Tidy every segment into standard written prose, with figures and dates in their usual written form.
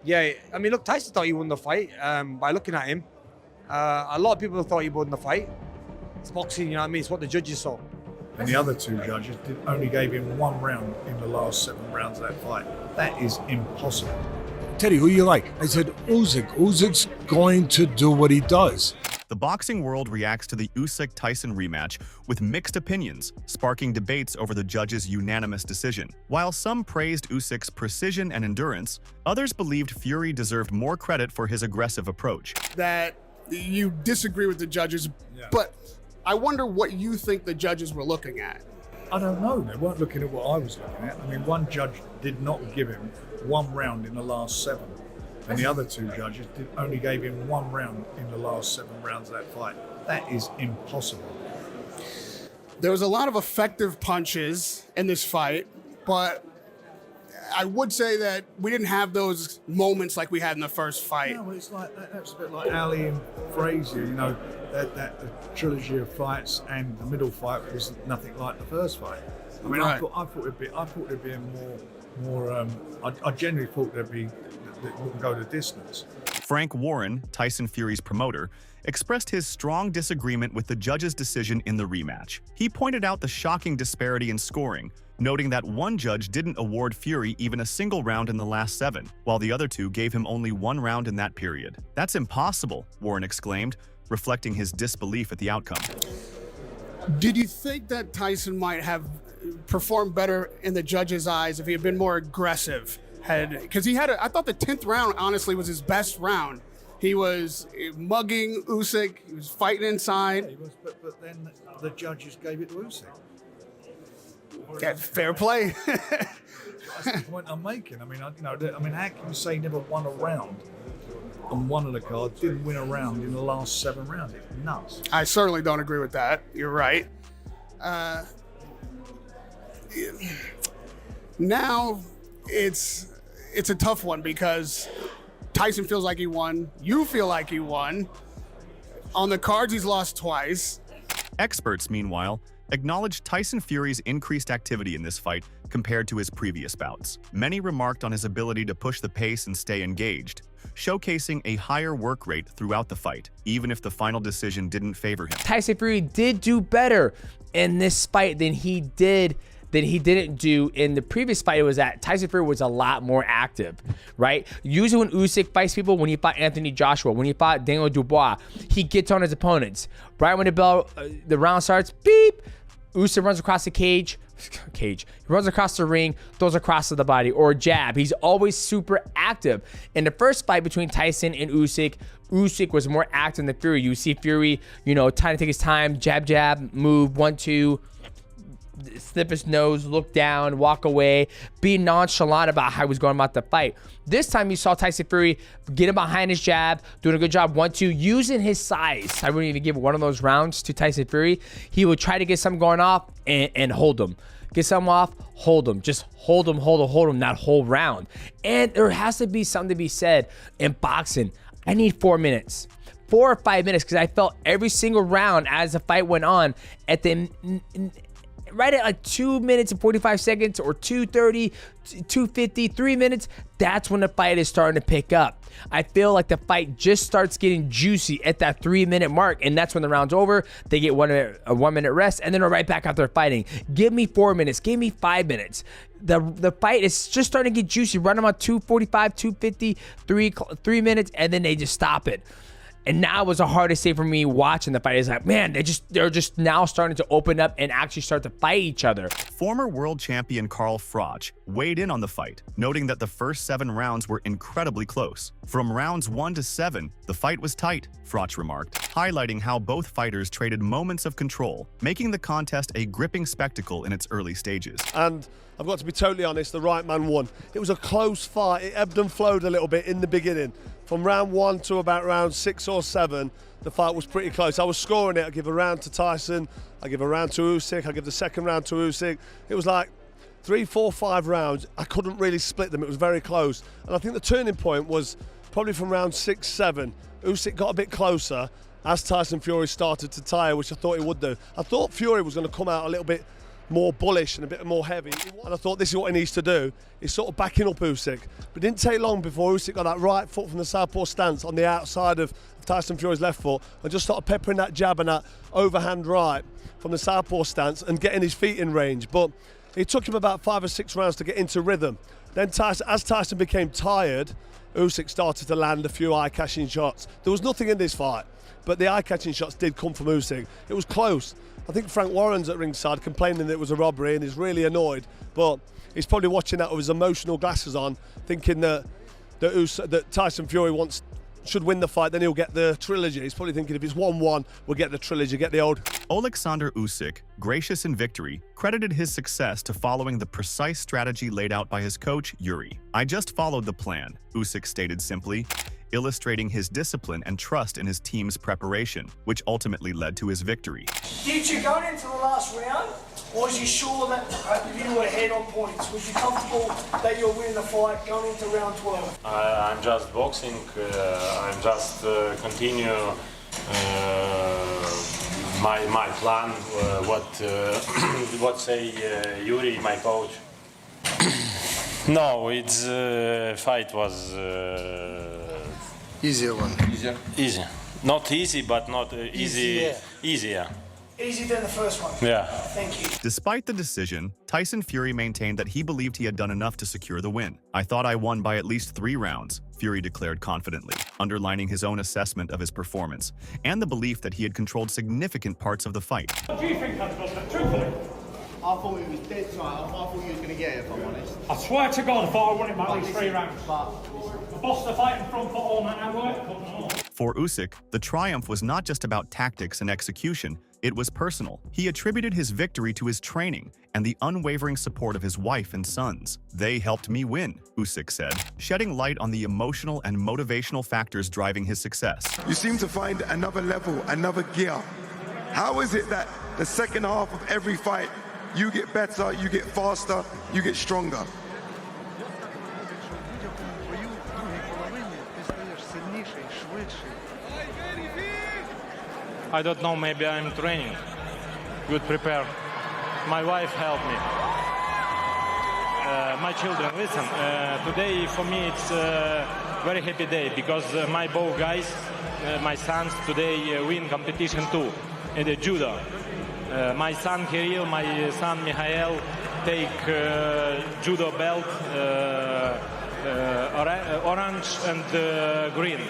Yeah, I mean, look, Tyson thought he won the fight by looking at him. A lot of people thought he won the fight. It's boxing, you know what I mean? It's what the judges saw. And the other two judges only gave him 1 round in the last 7 rounds of that fight. That is impossible. Teddy, who you like? I said, Usyk. Usyk's going to do what he does. The boxing world reacts to the Usyk-Tyson rematch with mixed opinions, sparking debates over the judge's unanimous decision. While some praised Usyk's precision and endurance, others believed Fury deserved more credit for his aggressive approach. That you disagree with the judges, but I wonder what you think the judges were looking at. I don't know. They weren't looking at what I was looking at. I mean, one judge did not give him 1 round in the last 7. And the other two judges only gave him 1 round in the last 7 rounds of that fight. That is impossible. There was a lot of effective punches in this fight, but I would say that we didn't have those moments like we had in the first fight. No, it's like that's a bit like Ali and Frazier, you know, that trilogy of fights, and the middle fight was nothing like the first fight. I mean, Right. I thought it'd be more. I genuinely thought that wouldn't go the distance. Frank Warren, Tyson Fury's promoter, expressed his strong disagreement with the judge's decision in the rematch. He pointed out the shocking disparity in scoring, noting that one judge didn't award Fury even a single round in the last 7, while the other 2 gave him only 1 round in that period. "That's impossible," Warren exclaimed, reflecting his disbelief at the outcome. Did you think that Tyson might have performed better in the judges' eyes if he had been more aggressive? Because I thought the 10th round, honestly, was his best round. He was mugging Usyk, he was fighting inside. Yeah, he was, but then the judges gave it to Usyk. Yeah, fair play. That's the point I'm making. I mean, how can you say he never won a round on one of the cards, didn't win a round in the last 7 rounds? It's nuts. I certainly don't agree with that. You're right. Now it's a tough one because Tyson feels like he won. You feel like he won. On the cards, he's lost twice. Experts, meanwhile, acknowledged Tyson Fury's increased activity in this fight compared to his previous bouts. Many remarked on his ability to push the pace and stay engaged, showcasing a higher work rate throughout the fight, even if the final decision didn't favor him. Tyson Fury did do better in this fight than he didn't do in the previous fight. It was that Tyson Fury was a lot more active, right? Usually when Usyk fights people, when he fought Anthony Joshua, when he fought Daniel Dubois, he gets on his opponents. Right when the round starts, beep, Usyk runs across the cage. He runs across the ring, throws across to the body, or a jab. He's always super active. In the first fight between Tyson and Usyk was more active than Fury. You see Fury, trying to take his time, jab, move, 1-2, snip his nose, look down, walk away, be nonchalant about how he was going about the fight. This time you saw Tyson Fury get him behind his jab, doing a good job, 1-2, using his size. I wouldn't even give one of those rounds to Tyson Fury. He would try to get something going off and hold him. Get something off, hold him. Just hold him that whole round. And there has to be something to be said in boxing. I need 4 minutes. 4 or 5 minutes, because I felt every single round as the fight went on right at like 2 minutes and 45 seconds or 2:30, 2:50, 3 minutes, that's when the fight is starting to pick up. I feel like the fight just starts getting juicy at that 3-minute mark, and that's when the round's over. They get a 1 minute rest, and then they're right back out there fighting. Give me 4 minutes. Give me 5 minutes. The fight is just starting to get juicy. Run them on 2:45, 2:50, 3 minutes, and then they just stop it. And now it was the hardest thing for me watching the fight. Is like, man, they're just now starting to open up and actually start to fight each other. Former world champion Carl Froch weighed in on the fight, noting that the first 7 rounds were incredibly close. From rounds 1 to 7, the fight was tight, Froch remarked, highlighting how both fighters traded moments of control, making the contest a gripping spectacle in its early stages. And I've got to be totally honest, the right man won. It was a close fight. It ebbed and flowed a little bit in the beginning. From round 1 to about round 6 or 7, the fight was pretty close. I was scoring it. I give a round to Tyson. I give a round to Usyk. I give the second round to Usyk. It was like 3, 4, 5 rounds. I couldn't really split them. It was very close. And I think the turning point was probably from round 6, 7. Usyk got a bit closer as Tyson Fury started to tire, which I thought he would do. I thought Fury was going to come out a little bit more bullish and a bit more heavy. And I thought this is what he needs to do. He's sort of backing up Usyk. But it didn't take long before Usyk got that right foot from the southpaw stance on the outside of Tyson Fury's left foot and just started peppering that jab and that overhand right from the southpaw stance and getting his feet in range. But it took him about 5 or 6 rounds to get into rhythm. Then as Tyson became tired, Usyk started to land a few eye-catching shots. There was nothing in this fight, but the eye-catching shots did come from Usyk. It was close. I think Frank Warren's at ringside complaining that it was a robbery and he's really annoyed, but he's probably watching that with his emotional glasses on, thinking that Tyson Fury should win the fight, then he'll get the trilogy. He's probably thinking if it's 1-1, we'll get the trilogy, get the old. Oleksandr Usyk, gracious in victory, credited his success to following the precise strategy laid out by his coach, Yuri. "I just followed the plan," Usyk stated simply, illustrating his discipline and trust in his team's preparation, which ultimately led to his victory. Did you go into the last round? Was you sure that you were ahead on points? Was you comfortable that you're winning the fight going into round 12? I'm just boxing. I'm just continue my plan. What say Yuri, my coach? No, it's fight was easier one. Easy. Not easy, but not easy. Easier. Easier than the first one. Yeah. Thank you. Despite the decision, Tyson Fury maintained that he believed he had done enough to secure the win. "I thought I won by at least 3 rounds, Fury declared confidently, underlining his own assessment of his performance and the belief that he had controlled significant parts of the fight. What do you think, truthfully? I thought he was dead tight. I thought he was going to get it, if I'm honest. I swear to God, I thought I won it by at least 3 rounds. I bossed the fight in front foot all night. I worked. For Usyk, the triumph was not just about tactics and execution, it was personal. He attributed his victory to his training and the unwavering support of his wife and sons. "They helped me win," Usyk said, shedding light on the emotional and motivational factors driving his success. "You seem to find another level, another gear. How is it that the second half of every fight, you get better, you get faster, you get stronger?" I don't know, maybe I'm training. Good prepare. My wife helped me. My children, listen, today for me it's a very happy day because my both guys, my sons today win competition too in the judo. My son Kirill, my son Mikhail take judo belt, orange and green.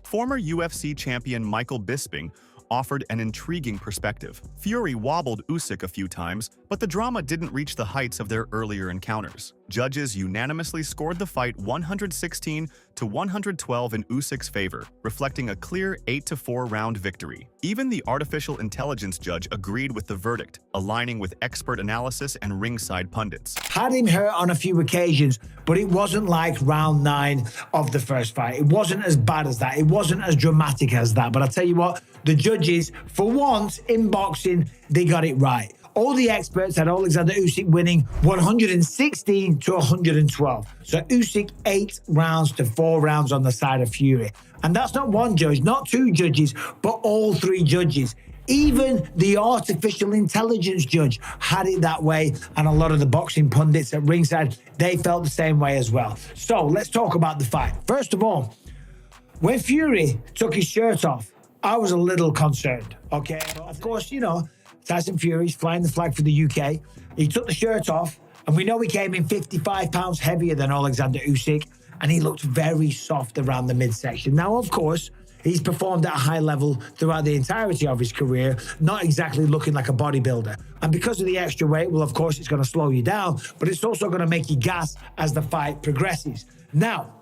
Former UFC champion Michael Bisping offered an intriguing perspective. Fury wobbled Usyk a few times, but the drama didn't reach the heights of their earlier encounters. Judges unanimously scored the fight 116 to 112 in Usyk's favor, reflecting a clear 8-4 round victory. Even the artificial intelligence judge agreed with the verdict, aligning with expert analysis and ringside pundits. Had him hurt on a few occasions, but it wasn't like round 9 of the first fight. It wasn't as bad as that. It wasn't as dramatic as that. But I tell you what, the judges, for once in boxing, they got it right. All the experts had Oleksandr Usyk winning 116 to 112. So Usyk 8 rounds to 4 rounds on the side of Fury. And that's not one judge, not 2 judges, but all 3 judges. Even the artificial intelligence judge had it that way, and a lot of the boxing pundits at ringside, they felt the same way as well. So let's talk about the fight. First of all, when Fury took his shirt off, I was a little concerned, okay? Of course, you know, Tyson Fury's flying the flag for the UK. He took the shirt off, and we know he came in 55 pounds heavier than Oleksandr Usyk, and he looked very soft around the midsection. Now, of course, he's performed at a high level throughout the entirety of his career, not exactly looking like a bodybuilder. And because of the extra weight, well, of course, it's going to slow you down, but it's also going to make you gas as the fight progresses. Now,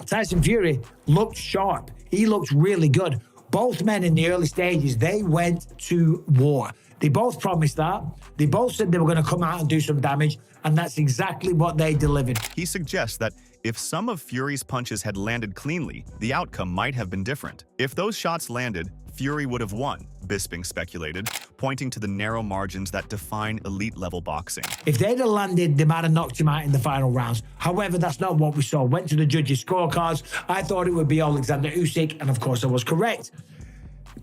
Tyson Fury looked sharp. He looked really good. Both men in the early stages, they went to war. They both promised that. They both said they were going to come out and do some damage, and that's exactly what they delivered. He suggests that if some of Fury's punches had landed cleanly, the outcome might have been different. If those shots landed, Fury would have won, Bisping speculated, pointing to the narrow margins that define elite-level boxing. If they'd have landed, they might have knocked him out in the final rounds. However, that's not what we saw. Went to the judges' scorecards. I thought it would be Oleksandr Usyk, and of course I was correct.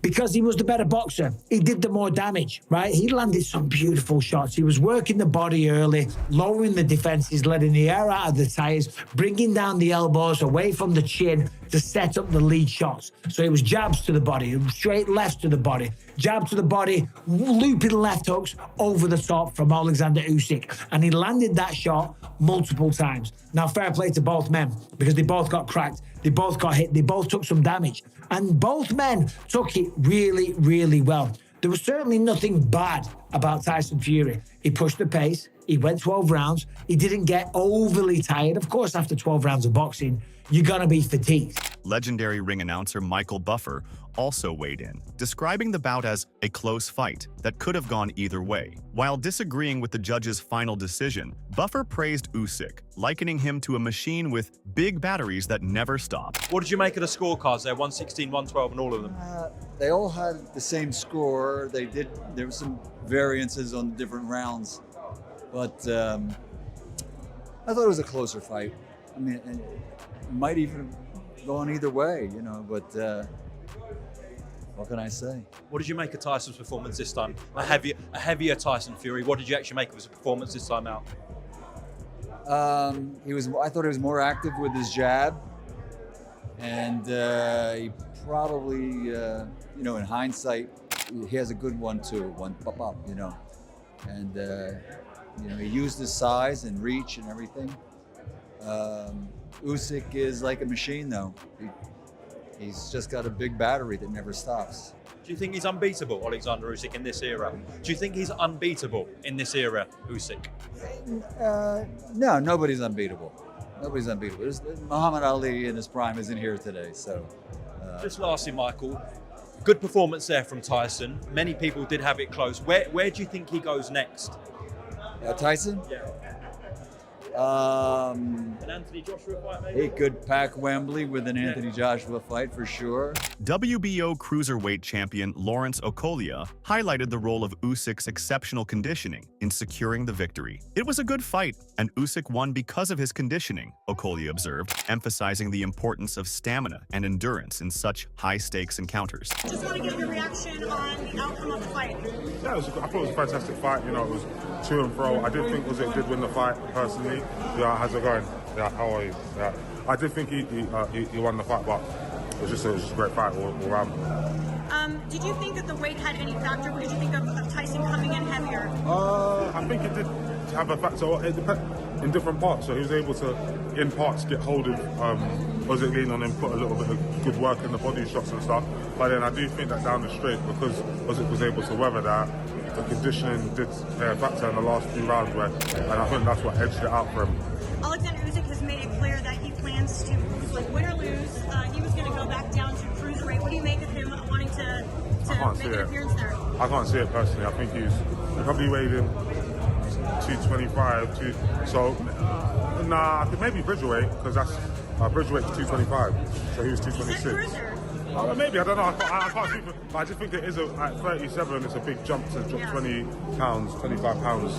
because he was the better boxer. He did the more damage, right? He landed some beautiful shots. He was working the body early, lowering the defenses, letting the air out of the tires, bringing down the elbows away from the chin to set up the lead shots. So it was jabs to the body, straight lefts to the body, jab to the body, looping left hooks over the top from Oleksandr Usyk. And he landed that shot multiple times. Now, fair play to both men, because they both got cracked, they both got hit, they both took some damage. And both men took it really, really well. There was certainly nothing bad about Tyson Fury. He pushed the pace, he went 12 rounds, he didn't get overly tired. Of course, after 12 rounds of boxing, you're gonna be fatigued. Legendary ring announcer Michael Buffer also weighed in, describing the bout as a close fight that could have gone either way. While disagreeing with the judge's final decision, Buffer praised Usyk, likening him to a machine with big batteries that never stop. What did you make of the scorecards there? 116, 112 and all of them? They all had the same score. There were some variances on different rounds, but I thought it was a closer fight. I mean, it might even have gone either way, you know, but what can I say? What did you make of Tyson's performance this time? A heavier Tyson Fury. What did you actually make of his performance this time out? I thought he was more active with his jab, and he probably, you know, in hindsight, he has a good one too, one pop up, you know, and you know, he used his size and reach and everything. Usyk is like a machine, though. He's just got a big battery that never stops. Do you think he's unbeatable, Oleksandr Usyk, in this era? Do you think he's unbeatable in this era, Usyk? No, nobody's unbeatable. Nobody's unbeatable. Muhammad Ali in his prime isn't here today, so. Just lastly, Michael, good performance there from Tyson. Many people did have it close. Where do you think he goes next? Tyson? Yeah. An Anthony Joshua fight, maybe? He could pack Wembley with an Anthony Joshua fight for sure. WBO cruiserweight champion Lawrence Okolia highlighted the role of Usyk's exceptional conditioning in securing the victory. It was a good fight, and Usyk won because of his conditioning, Okolia observed, emphasizing the importance of stamina and endurance in such high-stakes encounters. Just want to get your reaction on the outcome of the fight. Yeah, I thought it was a fantastic fight. You know, it was to and fro. I did think Usyk did win the fight, personally. Yeah, how's it going? Yeah, how are you? Yeah, I did think he won the fight, but it was just a great fight all around. Did you think that the weight had any factor? What did you think of Tyson coming in heavier? I think it did have a factor. It depends in different parts. So he was able to, in parts, get hold of Usyk lean on him, put a little bit of good work in the body shots and stuff. But then I do think that down the straight, because Usyk was able to weather that, the conditioning did play a factor in the last few rounds, and I think that's what edged it out for him. Oleksandr Usyk has made it clear that he plans to, like, win or lose. He was going to go back down to cruiserweight. What do you make of him wanting to make an appearance there? I can't see it personally. I think he probably weighed in 225. So nah, I think maybe Bridgerweight, because that's Bridgerweight's 225. So he was 226. Maybe, I don't know. I can't see, but I just think it is at 37. It's a big jump to drop 20 pounds, 25 pounds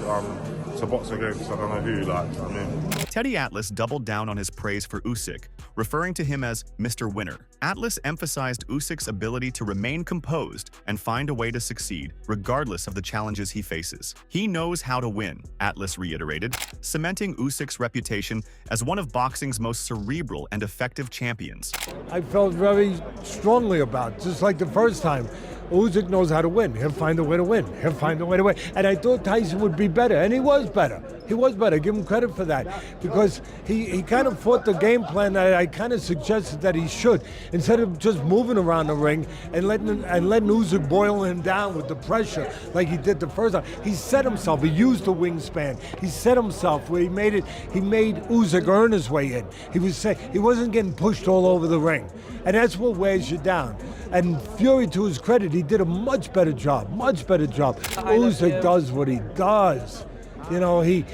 to box against. I don't know who. Teddy Atlas doubled down on his praise for Usyk, referring to him as Mr. Winner. Atlas emphasized Usyk's ability to remain composed and find a way to succeed, regardless of the challenges he faces. He knows how to win, Atlas reiterated, cementing Usyk's reputation as one of boxing's most cerebral and effective champions. I felt very strongly about it, just like the first time. Usyk knows how to win. He'll find a way to win. He'll find a way to win. And I thought Tyson would be better, and he was better. He was better. Give him credit for that, because he kind of fought the game plan that I kind of suggested that he should, instead of just moving around the ring and letting Usyk boil him down with the pressure like he did the first time. He set himself. He used the wingspan. He set himself where he made Usyk earn his way in. He wasn't getting pushed all over the ring, and that's what wears you down. And Fury, to his credit, he did a much better job. Usyk does what he does. You know, he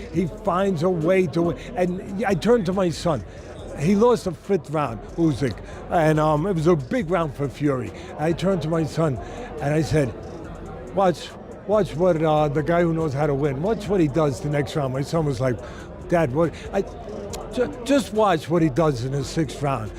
finds a way to win. And I turned to my son. He lost the 5th round, Usyk, and it was a big round for Fury. I turned to my son and I said, watch what the guy who knows how to win, watch what he does the next round. My son was like, Dad, what? Just watch what he does in the 6th round.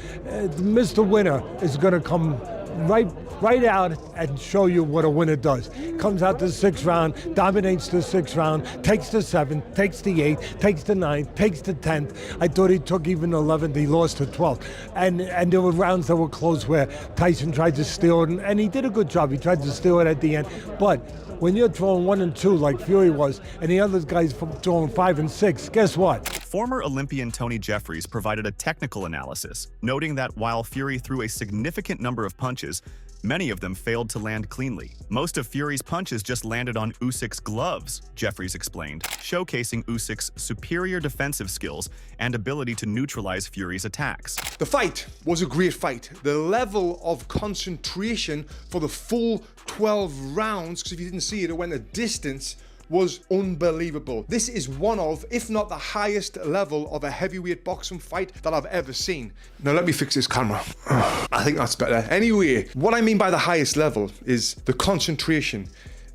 Mr. Winner is going to come right out and show you what a winner does. Comes out the 6th round, dominates the 6th round, takes the 7th, takes the 8th, takes the 9th, takes the 10th. I thought he took even the 11th. He lost the 12th. And there were rounds that were close where Tyson tried to steal it, and he did a good job. He tried to steal it at the end. But when you're throwing 1 and 2 like Fury was, and the other guys throwing 5 and 6, guess what? Former Olympian Tony Jeffries provided a technical analysis, noting that while Fury threw a significant number of punches, many of them failed to land cleanly. Most of Fury's punches just landed on Usyk's gloves, Jeffries explained, showcasing Usyk's superior defensive skills and ability to neutralize Fury's attacks. The fight was a great fight. The level of concentration for the full 12 rounds, because if you didn't see it, it went a distance, was unbelievable. This is one of, if not the highest level of a heavyweight boxing fight that I've ever seen. Now let me fix this camera. I think that's better. Anyway, what I mean by the highest level is the concentration.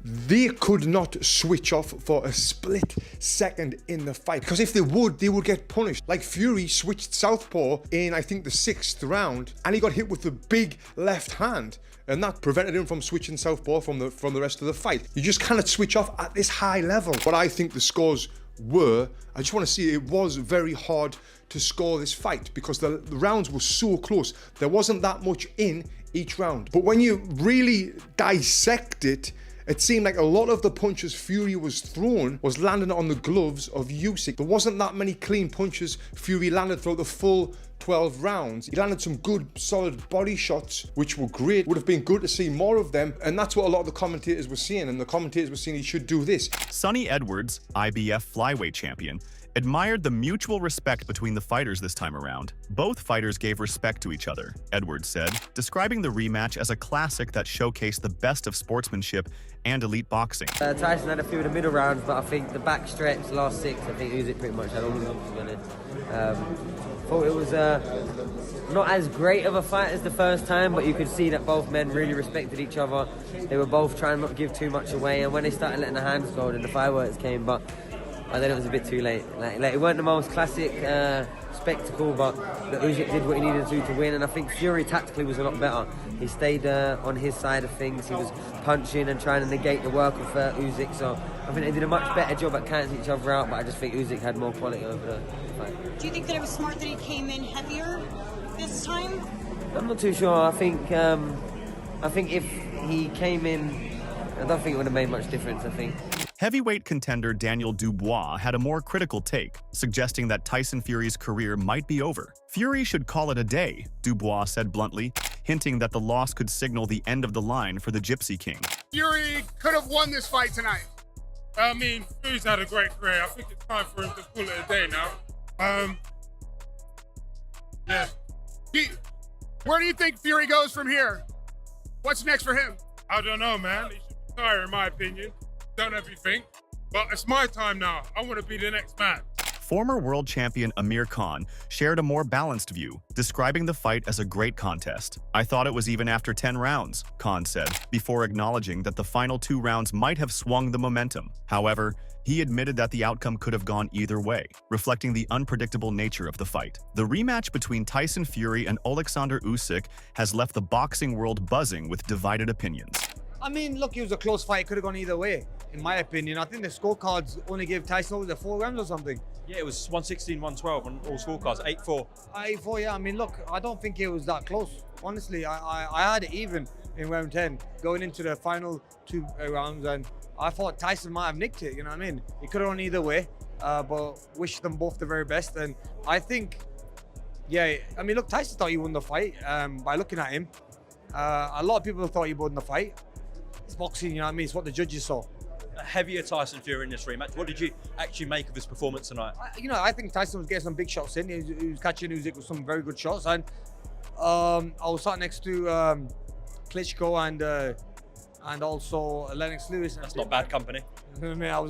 They could not switch off for a split second in the fight, because if they would get punished. Like Fury switched southpaw in, I think, the 6th round, and he got hit with the big left hand, and that prevented him from switching southpaw from the rest of the fight. You just cannot switch off at this high level. What I think the scores were, I just want to see, it was very hard to score this fight because the rounds were so close. There wasn't that much in each round. But when you really dissect it, it seemed like a lot of the punches Fury was throwing was landing on the gloves of Usyk. There wasn't that many clean punches Fury landed throughout the full 12 rounds. He landed some good, solid body shots, which were great. Would have been good to see more of them, and that's what a lot of the commentators were saying, and the commentators were saying he should do this. Sonny Edwards, IBF flyweight champion, admired the mutual respect between the fighters this time around. Both fighters gave respect to each other, Edwards said, describing the rematch as a classic that showcased the best of sportsmanship and elite boxing. Tyson had a few of the middle rounds, but I think the back stretch, last 6, I think Usyk pretty much had all of them, to be honest. Thought it was not as great of a fight as the first time, but you could see that both men really respected each other. They were both trying not to give too much away, and when they started letting the hands go, then the fireworks came, but then it was a bit too late. Like it weren't the most classic spectacle, but Usyk did what he needed to win, and I think Fury tactically was a lot better. He stayed on his side of things. He was punching and trying to negate the work of Usyk, so I think they did a much better job at cancelling each other out, but I just think Usyk had more quality over the fight. Do you think that it was smart that he came in heavier this time? I'm not too sure. I think if he came in, I don't think it would have made much difference, I think. Heavyweight contender Daniel Dubois had a more critical take, suggesting that Tyson Fury's career might be over. Fury should call it a day, Dubois said bluntly, hinting that the loss could signal the end of the line for the Gypsy King. Fury could have won this fight tonight. I mean, Fury's had a great career. I think it's time for him to call it a day now. Yeah. Where do you think Fury goes from here? What's next for him? I don't know, man. He should retire, in my opinion. Done everything, but it's my time now. I want to be the next man. Former world champion Amir Khan shared a more balanced view, describing the fight as a great contest. I thought it was even after 10 rounds, Khan said, before acknowledging that the final 2 rounds might have swung the momentum. However, he admitted that the outcome could have gone either way, reflecting the unpredictable nature of the fight. The rematch between Tyson Fury and Oleksandr Usyk has left the boxing world buzzing with divided opinions. I mean, look, it was a close fight. It could have gone either way, in my opinion. I think the scorecards only gave Tyson over the 4 rounds or something. Yeah, it was 116, 112 on all scorecards, 8-4. 8-4, yeah. I mean, look, I don't think it was that close. Honestly, I had it even in round 10, going into the final 2 rounds, and I thought Tyson might have nicked it, you know what I mean? It could have gone either way, but wish them both the very best. And I think, yeah, I mean, look, Tyson thought he won the fight by looking at him. A lot of people thought he won the fight. It's boxing, you know what I mean? It's what the judges saw. A heavier Tyson Fury in this rematch. What did you actually make of his performance tonight? I think Tyson was getting some big shots in. He was catching Usyk with some very good shots. And I was sat next to Klitschko and also Lennox Lewis. That's not bad company. I mean, I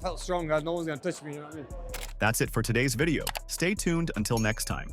felt strong. No one's gonna touch me. You know what I mean? That's it for today's video. Stay tuned until next time.